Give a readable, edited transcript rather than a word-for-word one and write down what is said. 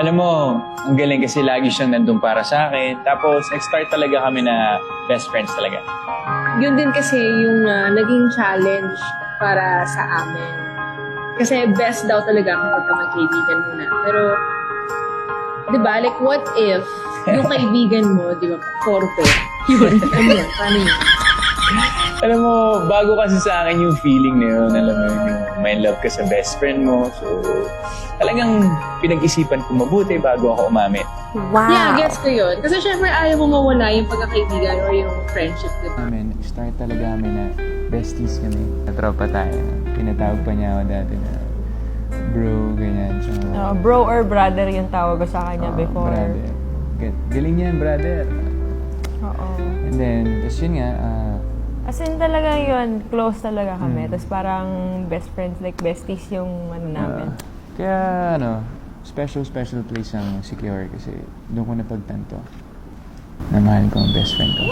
Alam mo, ang galing kasi lagi siyang nandun para sa akin. Tapos, nag-start talaga kami na best friends talaga. Yun din kasi yung naging challenge para sa amin. Kasi best daw talaga kapag ka magkaibigan muna. Pero, di ba, like what if yung kaibigan mo, di ba, forte? Yun, ano yun? Paano yun? Alam mo, bago kasi sa akin yung feeling na yun. Alam mo yun, yung may love ka sa best friend mo. So, talagang pinag-isipan ko mabuti bago ako umamin. Wow! Yeah, gets ko yun. Kasi syempre ayaw mo mawala yung pagkakaibigan or yung friendship, di ba? Start talaga kami na besties kami. Natropa tayo. Pinatawag pa niya ako dati na bro, ganyan. So, Bro or brother yung tawag ko sa kanya before. Brother. Galing yan, brother. Oo. And then, tapos yun nga, As in talaga yun, close talaga kami. Tapos parang best friends, like besties yung ano namin. kaya special place ang Secure kasi doon ko napagtanto na mahal ko ang best friend ko.